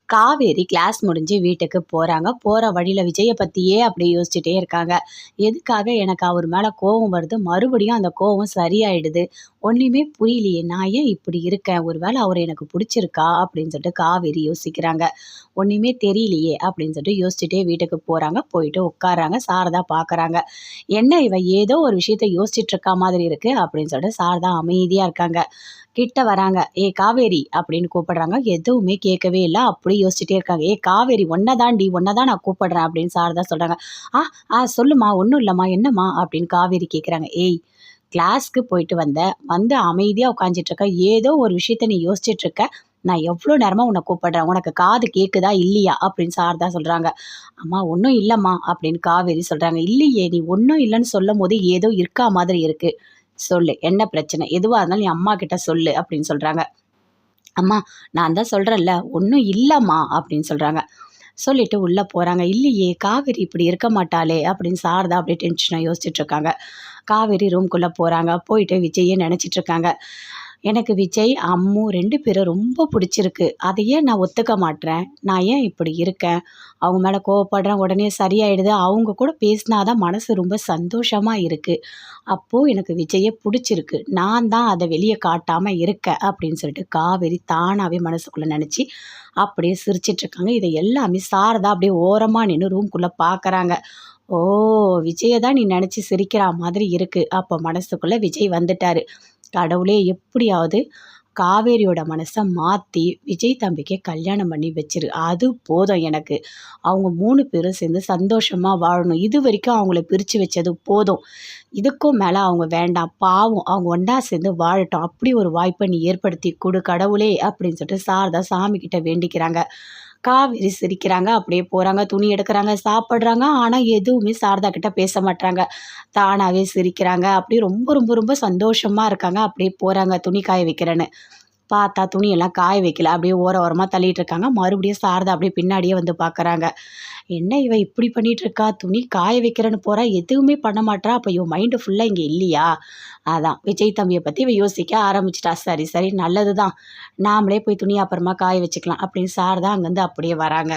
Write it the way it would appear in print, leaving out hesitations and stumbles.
Kaveri class முடிஞ்சு வீட்டுக்கு போறாங்க. போற வழியில விஜய பத்தியே அப்படியே யோசிச்சுட்டே இருக்காங்க. எதுக்காக எனக்கு அவர் மேல கோவம் வருது, மறுபடியும் அந்த கோவம் சரியாயிடுது. ஒண்ணுமே புரியலையே! நான் ஏன் இப்படி இருக்கேன்? ஒரு வேள அவர எனக்கு புடிச்சிருக்கா? அப்படின்னு சொல்லிட்டு காவேரி யோசிக்கிறாங்க. ஒண்ணுமே தெரியலையே! அப்படின்னு சொல்லிட்டு யோசிச்சுட்டே வீட்டுக்கு போறாங்க. போயிட்டு உட்கார்றாங்க. சாரதா பார்க்குறாங்க. என்ன இவ ஏதோ ஒரு விஷயத்த யோசிச்சுட்டு இருக்கா மாதிரி இருக்கு அப்படின்னு சொல்லிட்டு சாரதா அமைதியா இருக்காங்க. கிட்ட வராங்க. "ஏய் காவேரி" அப்படின்னு கூப்பிடுறாங்க. எதுவுமே கேட்கவே இல்ல. அப்படியே யோசிச்சுட்டே இருக்காங்க. "ஏய் காவேரி ஒன்ன தான் நான் கூப்பிடுறேன்" அப்படின்னு சாரதா சொல்றாங்க. "ஆ சொல்லுமா, ஒண்ணும் இல்லம்மா, என்னம்மா?" அப்படின்னு காவேரி கேட்குறாங்க. "ஏய் கிளாஸ்க்கு போயிட்டு வந்து அமைதியா உட்காந்துட்டு இருக்க. ஏதோ ஒரு விஷயத்த நீ யோசிச்சுட்டு இருக்க. நான் எவ்வளோ நேரமா உன்ன கூப்பிடுறேன். உனக்கு காது கேட்குதா இல்லையா?" அப்படின்னு சாரதா சொல்றாங்க. "அம்மா ஒண்ணும் இல்லம்மா" அப்படின்னு காவேரி சொல்றாங்க. "இல்லையே நீ ஒண்ணும் இல்லன்னு சொல்லும்போது ஏதோ இருக்கா மாதிரி இருக்கு. சொல்லு என்ன பிரச்சனை? எதுவா இருந்தாலும் நீ அம்மா கிட்ட சொல்லு" அப்படின்னு சொல்றாங்க. "அம்மா நான் தான் சொல்றேன்ல, ஒண்ணும் இல்லம்மா" அப்படின்னு சொல்றாங்க. சொல்லிட்டு உள்ள போறாங்க. "இல்லையே காவேரி இப்படி இருக்க மாட்டாளே" அப்படின்னு சாரதா அப்படியே டென்ஷனா யோசிச்சுட்டு இருக்காங்க. காவேரி ரூம்குள்ள போறாங்க. போயிட்டு விஜய நெனச்சிட்டு இருக்காங்க. எனக்கு விஜய், அம்மு 2 பேரும் ரொம்ப புடிச்சிருக்கு. அத ஏன் நான் ஒத்துக்க மாட்றேன்? நான் ஏன் இப்படி இருக்கேன்? அவங்க மேல கோவப்படுறேன், உடனே சரியாயிடுது. அவங்க கூட பேசினா தான் மனசு ரொம்ப சந்தோஷமா இருக்கு. அப்போ எனக்கு விஜய புடிச்சிருக்கு. நான் தான் அத வெளிய காட்டாம இருக்கேன் அப்படின்னு சொல்லிட்டு காவேரி தானாவே மனசுக்குள்ள நெனச்சு அப்படியே சிரிச்சுட்டு இருக்காங்க. இத எல்லாமே சாரதா அப்படியே ஓரமா நின்னு ரூம்குள்ள பார்க்கறாங்க. "ஓ! விஜய தான் நீ நெனச்சு சிரிக்கிறா மாதிரி இருக்கு." அப்ப மனசுக்குள்ள விஜய் வந்துட்டாரு. கடவுளே எப்படியாவது காவேரியோட மனச மாத்தி விஜய் தம்பிக்கு கல்யாணம் பண்ணி வச்சிரு. அது போதும் எனக்கு. அவங்க 3 பேரும் சேர்ந்து சந்தோஷமா வாழணும். இதுவரைக்கும் அவங்கள பிரிச்சு வச்சது போதும். இதுக்கும் மேல அவங்க வேண்டாம். பாவம் அவங்க ஒண்ணா சேர்ந்து வாழட்டும். அப்படி ஒரு வாய்ப்ப நீ ஏற்படுத்தி குடு கடவுளே! அப்படின்னு சொல்லிட்டு சாரதா சாமி கிட்ட வேண்டிக்கிறாங்க. காவேரி சிரிக்கிறாங்க. அப்படியே போறாங்க. துணி எடுக்குறாங்க, சாப்பிடுறாங்க. ஆனா எதுவுமே சாரதா கிட்ட பேச மாட்றாங்க. தானாவே சிரிக்கிறாங்க. அப்படியே ரொம்ப ரொம்ப ரொம்ப சந்தோஷமா இருக்காங்க. அப்படியே போறாங்க துணி காய வைக்கிறேன்னு. பார்த்தா துணியெல்லாம் காய வைக்கல. அப்படியே ஓரமா தள்ளிட்டு இருக்காங்க. மறுபடியும் சாரதா அப்படியே பின்னாடியே வந்து பார்க்குறாங்க. என்ன இவ இப்படி பண்ணிட்டு இருக்கா? துணி காய வைக்கிறேன்னு போறா, எதுவுமே பண்ண மாட்றா. அப்ப இவ மைண்ட் ஃபுல்லா இங்க இல்லையா? அதான் விஜய் தம்பிய பத்தி இவ யோசிக்க ஆரம்பிச்சுட்டா. சரி, சரி நல்லது தான். நாமளே போய் துணிய அப்புறமா காய வச்சுக்கலாம் அப்படின்னு சாரதா அங்கருந்து அப்படியே வராங்க.